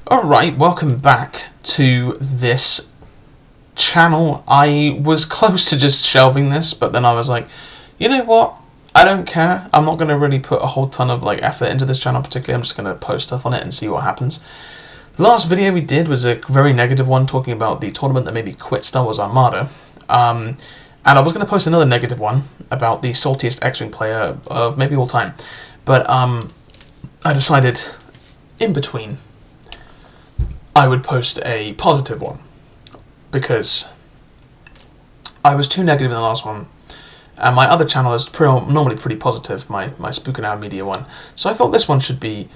Alright, welcome back to this channel. I was close to just shelving this, but then I was like, you know what? I don't care. I'm not going to really put a whole ton of effort into this channel particularly. I'm just going to post stuff on it and see what happens. The last video we did was a very negative one talking about the tournament that made me quit Star Wars Armada. And I was going to post another negative one about the saltiest X-Wing player of maybe all time. But I decided in between I would post a positive one because I was too negative in the last one, and my other channel is normally pretty positive, my Spook and Hour Media one, so I thought this one should be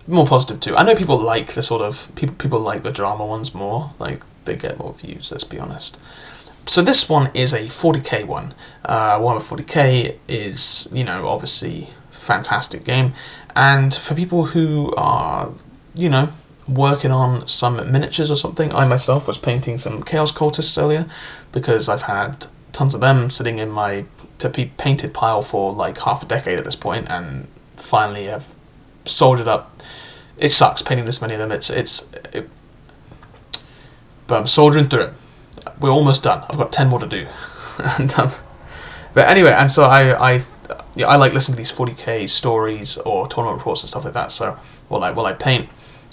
more positive too. I know people like the sort of, people like the drama ones more, like they get more views, let's be honest. So this one is a 40k one. Warhammer 40k is, you know, obviously fantastic game, and for people who are, you know, working on some miniatures or something. I myself was painting some Chaos Cultists earlier because I've had tons of them sitting in my to-be painted pile for like half a decade at this point, and finally I've soldiered up. It sucks painting this many of them. But I'm soldiering through it. We're almost done. I've got 10 more to do. And but anyway, and so I like listening to these 40k stories or tournament reports and stuff like that. So while I paint.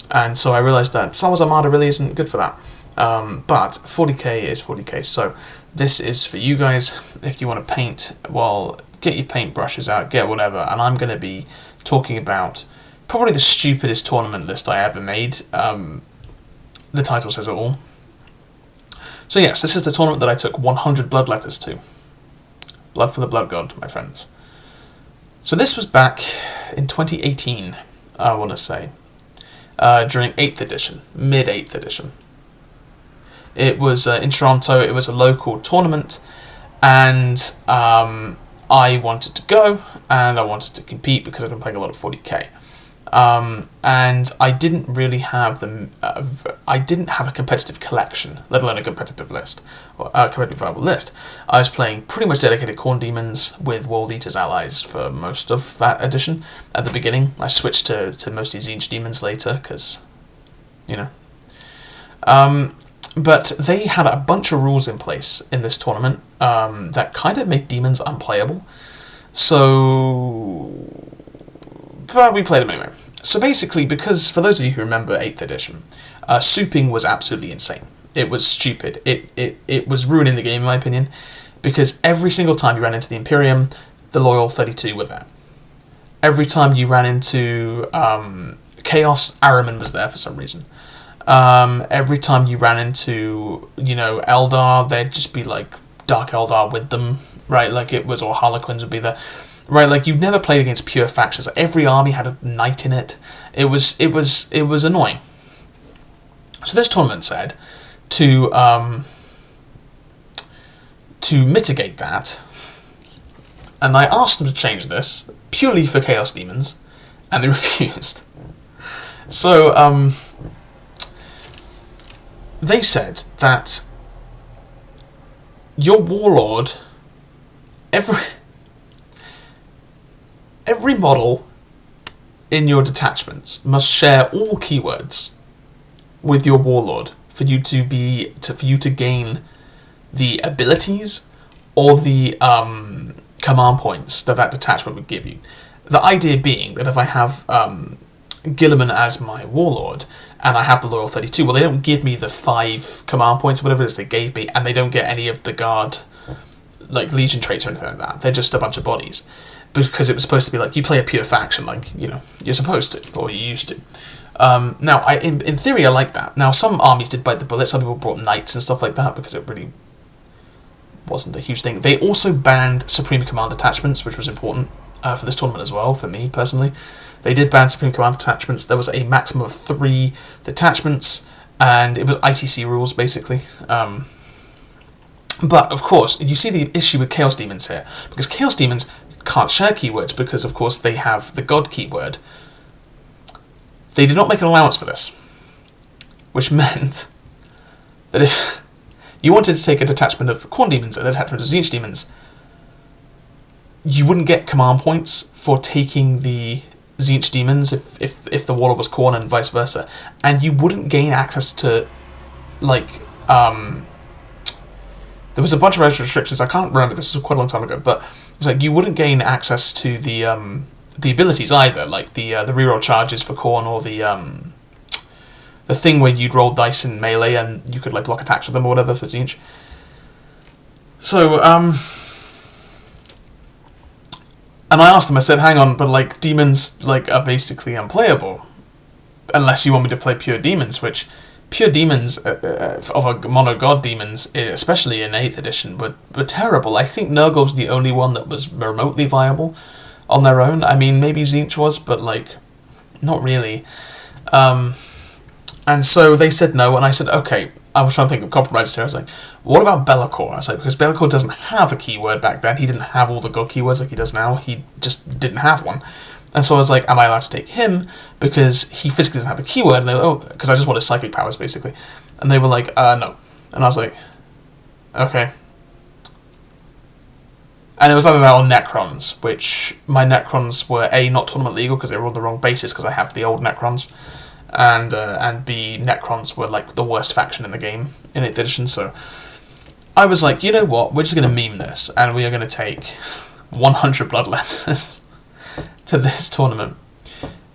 And so I realised that Star Wars Armada really isn't good for that. But 40k is 40k, so this is for you guys. If you want to paint, well, get your paint brushes out, get whatever, and I'm going to be talking about probably the stupidest tournament list I ever made. The title says it all. So yes, this is the tournament that I took 100 Bloodletters to. Blood for the Blood God, my friends. So this was back in 2018, I want to say. During 8th edition, mid-8th edition. It was in Toronto. It was a local tournament, and I wanted to go, and I wanted to compete because I've been playing a lot of 40k. And I didn't really have I didn't have a competitive collection, let alone a competitive list, or a competitive viable list. I was playing pretty much dedicated Khorne demons with World Eaters allies for most of that edition. At the beginning, I switched to mostly Tzeentch demons later, because, you know. But they had a bunch of rules in place in this tournament that kind of made demons unplayable. But we played them anyway. So basically, because for those of you who remember 8th edition, souping was absolutely insane. It was stupid. It was ruining the game, in my opinion, because every single time you ran into the Imperium, the Loyal 32 were there. Every time you ran into Chaos, Ahriman was there for some reason. Every time you ran into, you know, Eldar, there'd just be like Dark Eldar with them, right? Like it was, or Harlequins would be there. Right, like you've never played against pure factions. Every army had a knight in it. It was annoying. So this tournament said to mitigate that, and I asked them to change this purely for Chaos Demons, and they refused. So they said that your warlord, every model in your detachments must share all keywords with your warlord for you to gain the abilities or the command points that detachment would give you. The idea being that if I have Guilliman as my warlord and I have the Loyal 32, well, they don't give me the 5 command points, whatever it is they gave me, and they don't get any of the guard, like Legion traits or anything like that. They're just a bunch of bodies. Because it was supposed to be like, you play a pure faction, like, you know, you're supposed to, or you used to. Now, in theory, I like that. Now, some armies did bite the bullet. Some people brought knights and stuff like that, because it really wasn't a huge thing. They also banned Supreme Command attachments, which was important for this tournament as well, for me, personally. They did ban Supreme Command attachments. There was a maximum of 3 detachments, and it was ITC rules, basically. But, of course, you see the issue with Chaos Demons here, because Chaos Demons can't share keywords because, of course, they have the God keyword. They did not make an allowance for this, which meant that if you wanted to take a detachment of Khorne demons and a detachment of Tzeentch demons, you wouldn't get command points for taking the Tzeentch demons if the warlord was Khorne and vice versa, and you wouldn't gain access to, like, there was a bunch of extra restrictions. I can't remember, this was quite a long time ago, but it's like you wouldn't gain access to the abilities either, like the reroll charges for Khorne, or the thing where you'd roll dice in melee and you could like block attacks with them or whatever for Tzeentch. So and I asked them, I said, hang on, but like demons like are basically unplayable unless you want me to play pure demons, which pure demons of a mono god demons, especially in 8th edition, were terrible. I think Nurgle's the only one that was remotely viable on their own. I mean, maybe Tzeentch was, but like not really. And so they said no, and I said, okay, I was trying to think of compromises here. I was like, what about Be'lakor? I was like, because Be'lakor doesn't have a keyword back then. He didn't have all the god keywords like he does now. He just didn't have one. And so I was like, am I allowed to take him? Because he physically doesn't have the keyword. And they were, oh, because I just wanted psychic powers, basically. And they were like, no. And I was like, okay. And it was either that or Necrons, which my Necrons were A, not tournament legal because they were on the wrong basis because I have the old Necrons. And B, Necrons were like the worst faction in the game in 8th edition, so I was like, you know what, we're just going to meme this, and we are going to take 100 Bloodletters to this tournament.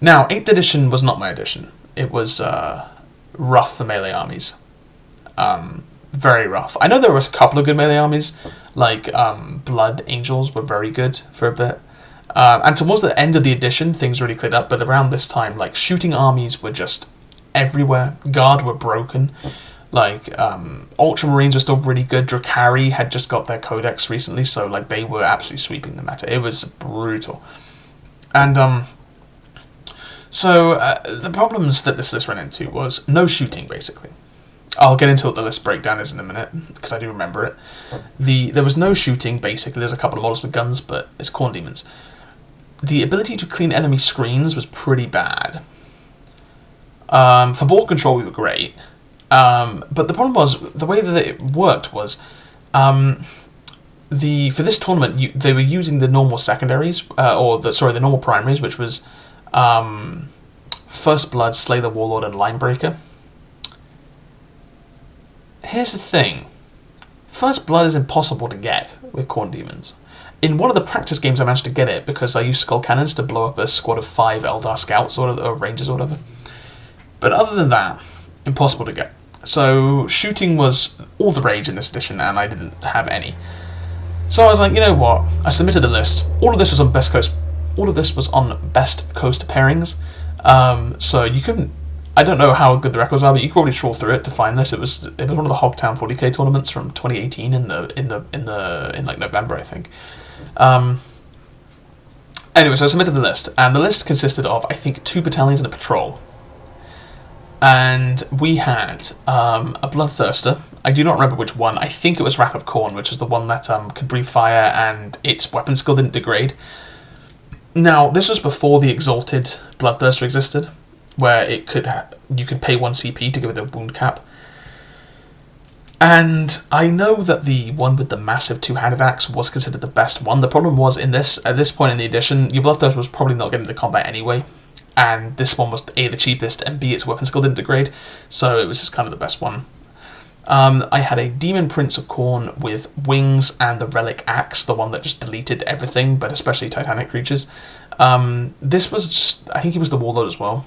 Now, 8th edition was not my edition. It was rough for melee armies. Very rough. I know there was a couple of good melee armies, like Blood Angels were very good for a bit. And towards the end of the edition, things really cleared up, but around this time, like, shooting armies were just everywhere. Guard were broken. Like, Ultramarines were still really good. Drakari had just got their codex recently, so, like, they were absolutely sweeping the meta. It was brutal. And, so, the problems that this list ran into was no shooting, basically. I'll get into what the list breakdown is in a minute, because I do remember it. There was no shooting, basically. There's a couple of models with guns, but it's Khorne demons. The ability to clean enemy screens was pretty bad. For board control, we were great. But the problem was, the way that it worked was, for this tournament, they were using the normal secondaries, the normal primaries, which was First Blood, Slay the Warlord, and Linebreaker. Here's the thing. First Blood is impossible to get with Khorne demons. In one of the practice games I managed to get it because I used skull cannons to blow up a squad of 5 Eldar scouts or rangers or whatever. But other than that, impossible to get. So shooting was all the rage in this edition and I didn't have any. So I was like, you know what? I submitted the list. All of this was on Best Coast pairings. So you couldn't. I don't know how good the records are, but you could probably trawl through it to find this. It was one of the Hogtown 40k tournaments from 2018 in like November, I think. Anyway, so I submitted the list, and the list consisted of, I think, 2 battalions and a patrol. And we had a Bloodthirster. I do not remember which one. I think it was Wrath of Khorne, which is the one that could breathe fire and its weapon skill didn't degrade. Now, this was before the Exalted Bloodthirster existed, where you could pay 1 CP to give it a wound cap. And I know that the one with the massive 2-handed axe was considered the best one. The problem was at this point in the edition, your Bloodthirster was probably not getting into combat anyway. And this one was A, the cheapest, and B, its weapon skill didn't degrade. So it was just kind of the best one. I had a Demon Prince of Khorne with wings and the Relic Axe, the one that just deleted everything, but especially Titanic creatures. This was just, I think he was the Warlord as well.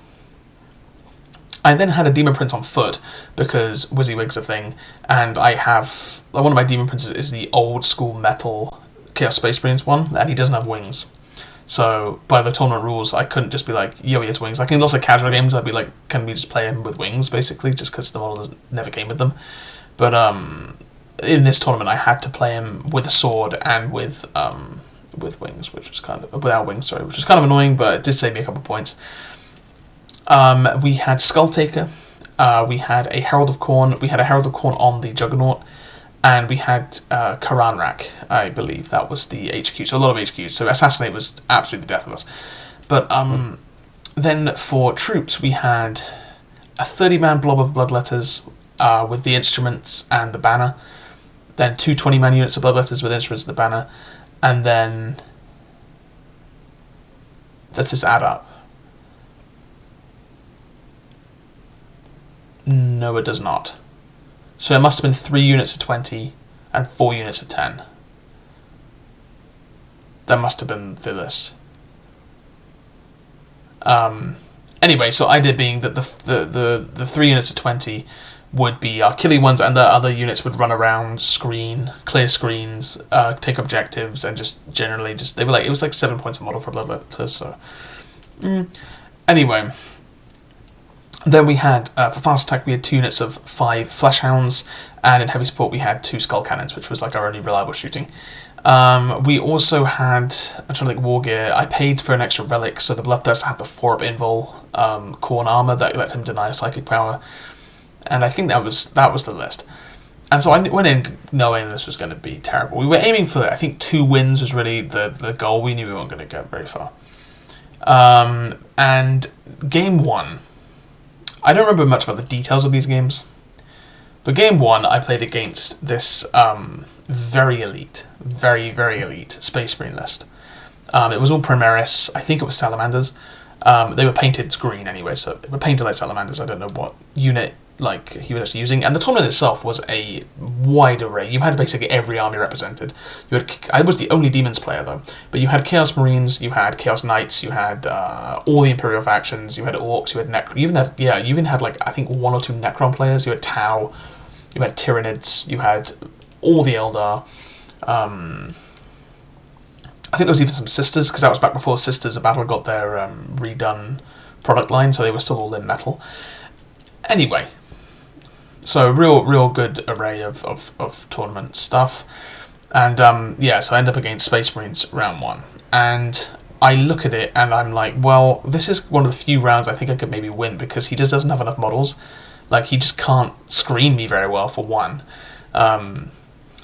I then had a Demon Prince on foot, because WYSIWYG's a thing, and I have, one of my Demon Princes is the old school metal Chaos Space Marines one, and he doesn't have wings. So, by the tournament rules, I couldn't just be like, yo, he has wings. Like in lots of casual games, I'd be like, can we just play him with wings, basically, just because the model never came with them. But in this tournament, I had to play him with a sword and with wings, which was kind of, without wings, sorry, which was kind of annoying, but it did save me a couple of points. We had Skulltaker, we had a Herald of Khorne, on the Juggernaut, and we had Karanrak, I believe, that was the HQ, so a lot of HQs, so Assassinate was absolutely the death of us. But then for troops, we had a 30-man blob of Bloodletters with the instruments and the banner, then 2 20-man units of Bloodletters with instruments and the banner, and then, let's just add up. No, it does not. So it must have been 3 units of 20 and 4 units of 10. That must have been the list. Anyway, so idea being that the 3 units of 20 would be our killy ones, and the other units would run around, clear screens, take objectives, and just generally they were like, it was like 7 points a model for Bloodletters. So anyway, then we had for fast attack we had 2 units of 5 flesh hounds, and in heavy support we had 2 skull cannons, which was like our only reliable shooting. We also had, I'm trying to think, war gear. I paid for an extra relic, so the Bloodthirster had the 4-up invul corn armor that let him deny psychic power, and I think that was the list. And so I went in knowing this was going to be terrible. We were aiming for, I think, 2 wins was really the goal. We knew we weren't going to get very far. And game 1, I don't remember much about the details of these games, but game 1 I played against this very elite, very, very elite Space Marine list. It was all Primaris, I think it was Salamanders. They were painted green anyway, so they were painted like Salamanders. I don't know what unit like he was actually using. And the tournament itself was a wide array. You had basically every army represented. I was the only Demons player though, but you had Chaos Marines, you had Chaos Knights, you had all the Imperial factions, you had Orcs, you had Necron. You even had like I think 1 or 2 Necron players. You had Tau, you had Tyranids, you had all the Eldar. I think there was even some Sisters, because that was back before Sisters of Battle got their redone product line, so they were still all in metal. Anyway, so real good array of tournament stuff. And so I end up against Space Marines round 1. And I look at it and I'm like, well, this is one of the few rounds I think I could maybe win, because he just doesn't have enough models. Like, he just can't screen me very well, for one.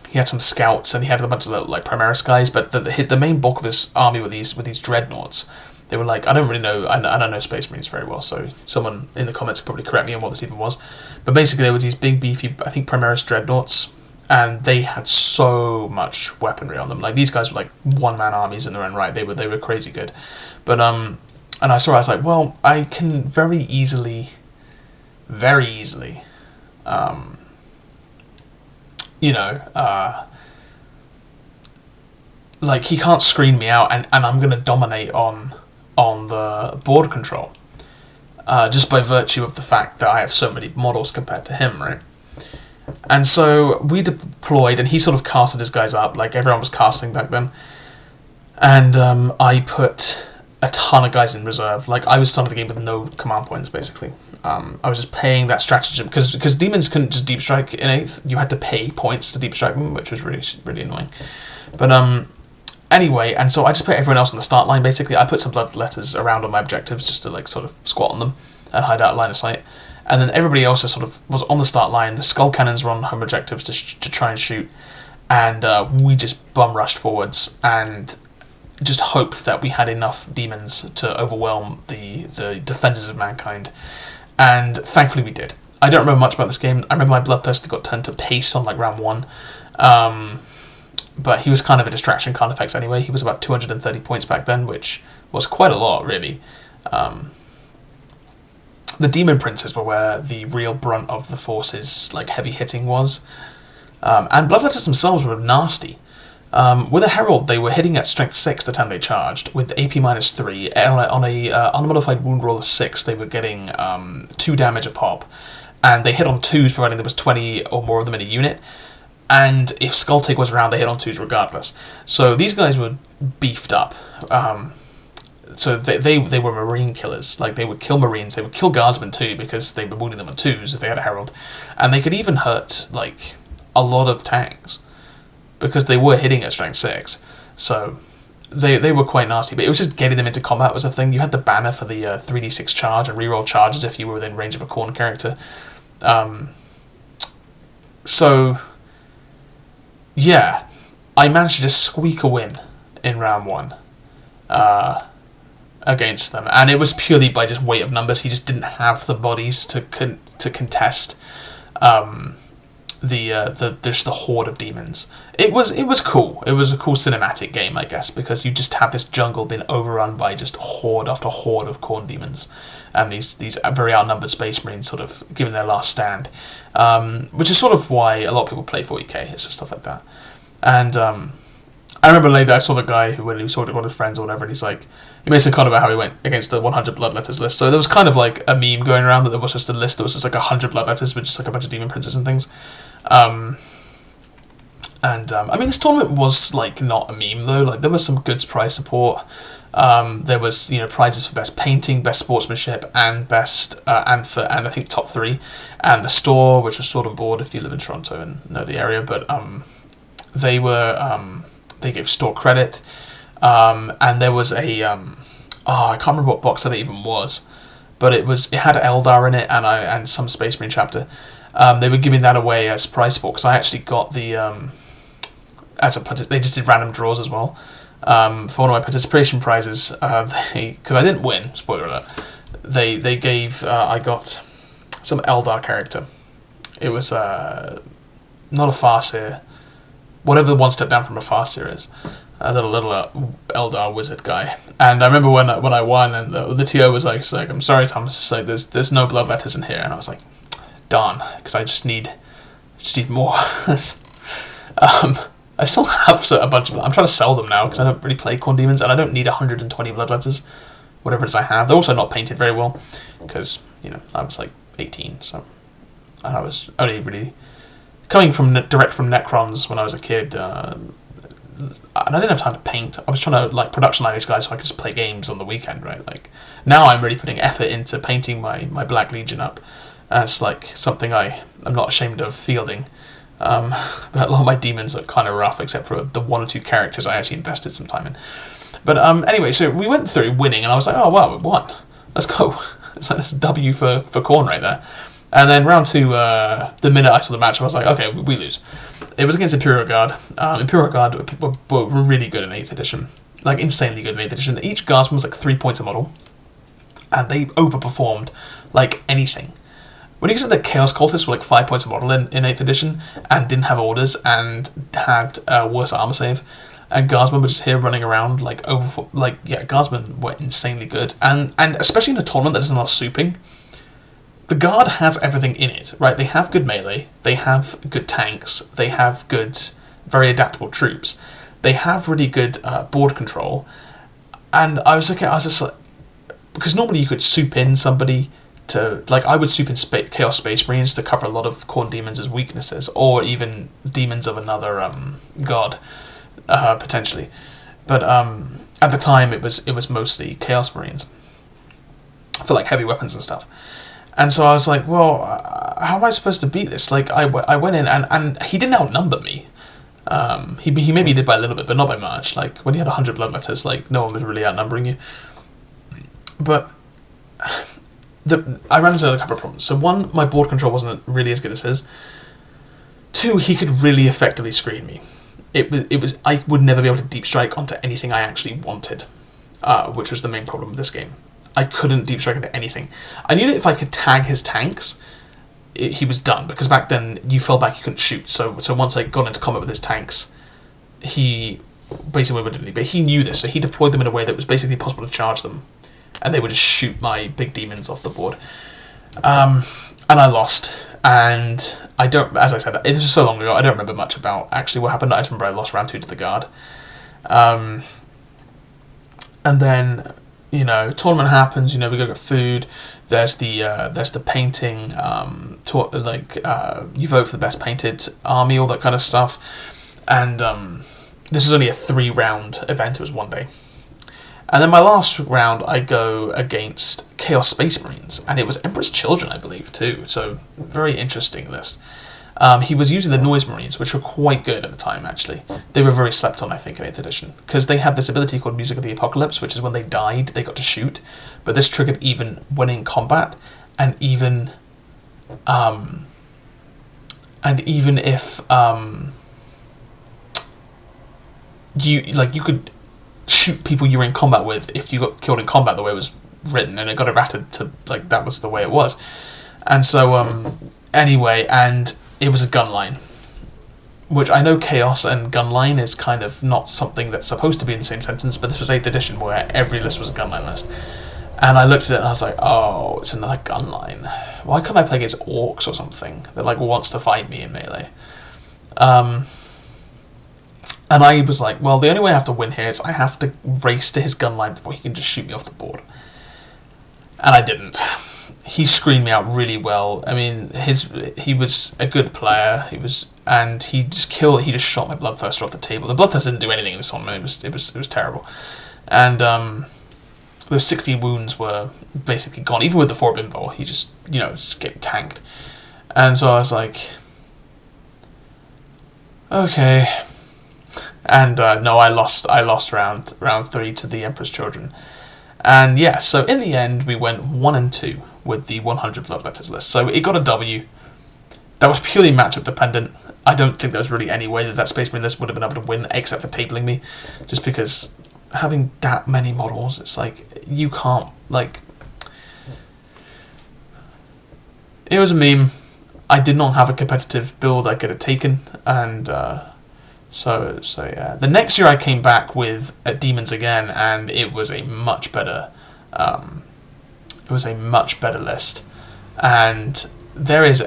He had some scouts and he had a bunch of little, like, Primaris guys, but the main bulk of his army were these dreadnoughts. They were like, I don't really know, I don't know Space Marines very well, so someone in the comments could probably correct me on what this even was. But basically there were these big beefy, I think, Primaris dreadnoughts, and they had so much weaponry on them. Like, these guys were like one-man armies in their own right. They were crazy good. But and I was like, well, I can very easily like, he can't screen me out, and I'm going to dominate on the board control, just by virtue of the fact that I have so many models compared to him, right? And so we deployed, and he sort of casted his guys up, like everyone was casting back then, and I put a ton of guys in reserve. Like, I was starting the game with no command points, basically. I was just paying that stratagem, because demons couldn't just deep strike in 8th. You had to pay points to deep strike them, which was really, really annoying. But anyway, and so I just put everyone else on the start line, basically. I put some Bloodletters around on my objectives just to, like, sort of squat on them and hide out of line of sight. And then everybody else just sort of was on the start line. The skull cannons were on home objectives to try and shoot. And we just bum rushed forwards and just hoped that we had enough demons to overwhelm the defenders of mankind. And thankfully we did. I don't remember much about this game. I remember my Bloodthirster got turned to pace on, like, round 1. But he was kind of a distraction card effects anyway. He was about 230 points back then, which was quite a lot, really. The Demon Princes were where the real brunt of the force's, like, heavy hitting was. And Bloodletters themselves were nasty. With a Herald, they were hitting at strength 6 the time they charged, with AP -3. On a unmodified wound roll of 6, they were getting 2 damage a pop. And they hit on 2s, providing there was 20 or more of them in a unit. And if Skulltake was around, they hit on 2s regardless. So these guys were beefed up. So they were Marine killers. Like, they would kill Marines, they would kill Guardsmen too, because they were wounding them on 2s if they had a Herald. And they could even hurt, like, a lot of tanks, because they were hitting at strength 6. So they were quite nasty. But it was just getting them into combat was a thing. You had the banner for the 3d6 charge and reroll charges if you were within range of a corn character. So yeah, I managed to just squeak a win in round 1 against them, and it was purely by just weight of numbers. He just didn't have the bodies to contest just the horde of demons. It was cool. It was a cool cinematic game, I guess, because you just have this jungle being overrun by just horde after horde of corn demons, and these very outnumbered Space Marines sort of giving their last stand, which is sort of why a lot of people play 40k. It's just stuff like that. And I remember later I saw the guy who, when he saw it with one of his friends or whatever, and he made some comment about how he went against the 100 Bloodletters list. So there was kind of like a meme going around that there was just a list that was just like 100 Bloodletters with just like a bunch of demon princes and things. I mean, this tournament was like not a meme though. Like there was some good prize support. There was prizes for best painting, best sportsmanship, and best and I think top 3, and the store, which was Sword and Board if you live in Toronto and know the area. But they gave store credit, and there was a I can't remember what box that even was, but it had Eldar in it and some Space Marine chapter. They were giving that away as prize support because I actually got the they just did random draws as well. For one of my participation prizes, because I didn't win, spoiler alert, they gave I got some Eldar character. It was not a Farseer, whatever the one step down from a Farseer is, a little Eldar wizard guy. And I remember when I won, and the TO was like, "I'm sorry, Thomas, it's like there's no Bloodletters in here," and I was like, "Darn," because I just need more. I still have a bunch of them. I'm trying to sell them now because I don't really play Corn Demons, and I don't need 120 Bloodletters, whatever it is I have. They're also not painted very well because I was like 18, so and I was only really coming direct from Necrons when I was a kid, and I didn't have time to paint. I was trying to like production line these guys so I could just play games on the weekend, right? Like now I'm really putting effort into painting my Black Legion up. It's like something I'm not ashamed of fielding. But a lot of my demons are kind of rough, except for the 1 or 2 characters I actually invested some time in. But anyway, so we went through winning, and I was like, oh wow, we won. Let's go. It's like this W for Khorne right there. And then round 2, the minute I saw the match, I was like, okay, we lose. It was against Imperial Guard. Imperial Guard were really good in 8th edition. Like, insanely good in 8th edition. Each Guardsman was like 3 points a model. And they overperformed like anything. When you consider that Chaos Cultists were like 5 points a model in 8th edition, and didn't have orders, and had worse armor save, and Guardsmen were just here running around Guardsmen were insanely good. And especially in a tournament that doesn't allow souping, the Guard has everything in it, right? They have good melee, they have good tanks, they have good, very adaptable troops, they have really good board control, and I was just like, because normally you could soup in somebody to, like, I would soup in Chaos Space Marines to cover a lot of Khorne Demons' weaknesses, or even demons of another god, potentially. But at the time it was mostly Chaos Marines for like heavy weapons and stuff. And so I was like, well, how am I supposed to beat this? Like, I went in, and he didn't outnumber me. He maybe did by a little bit, but not by much. Like, when you had 100 Bloodletters, like, no one was really outnumbering you. But I ran into a couple of problems. So 1, my board control wasn't really as good as his. 2, he could really effectively screen me. It was I would never be able to deep strike onto anything I actually wanted, which was the main problem with this game. I couldn't deep strike into anything. I knew that if I could tag his tanks, he was done, because back then you fell back, you couldn't shoot. So once I got into combat with his tanks, he basically went with. But he knew this, so he deployed them in a way that was basically impossible to charge them, and they would just shoot my big demons off the board. And I lost, and I don't. As I said, it was so long ago. I don't remember much about actually what happened. I just remember I lost round 2 to the Guard, and then. Tournament happens. We go get food. There's the painting. You vote for the best painted army, all that kind of stuff. And this was only a 3-round event. It was one day. And then my last round, I go against Chaos Space Marines, and it was Emperor's Children, I believe, too. So very interesting list. He was using the Noise Marines, which were quite good at the time, actually. They were very slept on, I think, in 8th edition, because they had this ability called Music of the Apocalypse, which is when they died, they got to shoot, but this triggered even when in combat, and even if you could shoot people you were in combat with if you got killed in combat, the way it was written, and it got errated to, like, that was the way it was. And so, anyway, and it was a gun line. Which I know chaos and gunline is kind of not something that's supposed to be in the same sentence, but this was 8th edition where every list was a gunline list. And I looked at it and I was like, oh, it's another gunline. Why can't I play against orcs or something that like wants to fight me in melee? And I was like, well, the only way I have to win here is I have to race to his gunline before he can just shoot me off the board. And I didn't. He screened me out really well. I mean, he was a good player. He just shot my Bloodthirster off the table. The Bloodthirster didn't do anything in this tournament. It was terrible. And those 60 wounds were basically gone. Even with the 4 Invul, he just get tanked. And so I was like, okay. And no, I lost round 3 to the Emperor's Children. And yeah, so in the end, we went 1 and 2 with the 100 Bloodletters list. So it got a W. That was purely matchup dependent. I don't think there was really any way that Space Marine list would have been able to win, except for tabling me. Just because having that many models, it's like, you can't, like... It was a meme. I did not have a competitive build I could have taken, and... So yeah. The next year I came back with Demons again, and it was a much better list. And there is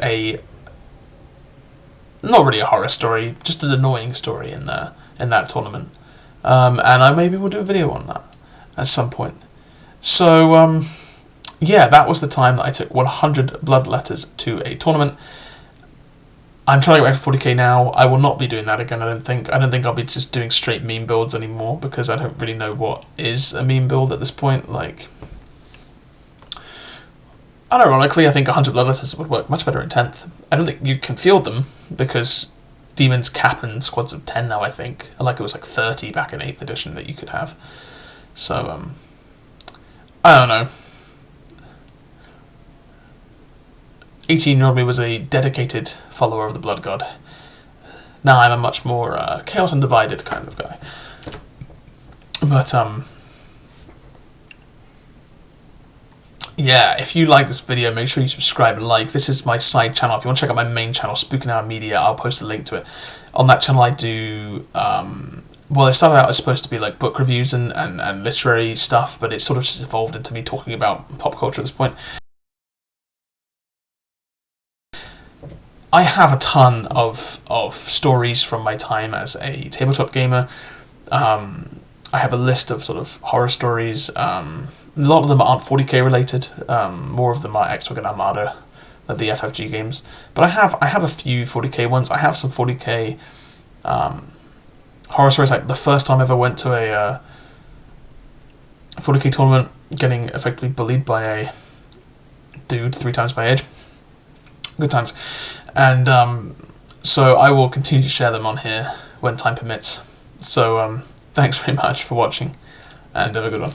not really a horror story, just an annoying story in that tournament. And I maybe will do a video on that at some point. So yeah, that was the time that I took 100 Bloodletters to a tournament. I'm trying to get back to 40k now. I will not be doing that again, I don't think. I don't think I'll be just doing straight meme builds anymore, because I don't really know what is a meme build at this point. Like, unironically, I think 100 Bloodletters would work much better in 10th. I don't think you can field them, because Demons cap and squads of 10 now, I think. Like, it was like 30 back in 8th edition that you could have. So, I don't know. 18-year-old me was a dedicated follower of the Blood God. Now I'm a much more Chaos Undivided kind of guy. But, yeah, if you like this video, make sure you subscribe and like. This is my side channel. If you want to check out my main channel, Spooking Hour Media, I'll post a link to it. On that channel I do, well, it started out as supposed to be like book reviews and literary stuff, but it sort of just evolved into me talking about pop culture at this point. I have a ton of stories from my time as a tabletop gamer. I have a list of sort of horror stories. A lot of them aren't 40k related. More of them are X-Wing and Armada, like the FFG games. But I have a few 40k ones. I have some 40k horror stories. Like the first time I ever went to a 40k tournament, getting effectively bullied by a dude 3 times my age. Good times. And so I will continue to share them on here when time permits. So thanks very much for watching, and have a good one.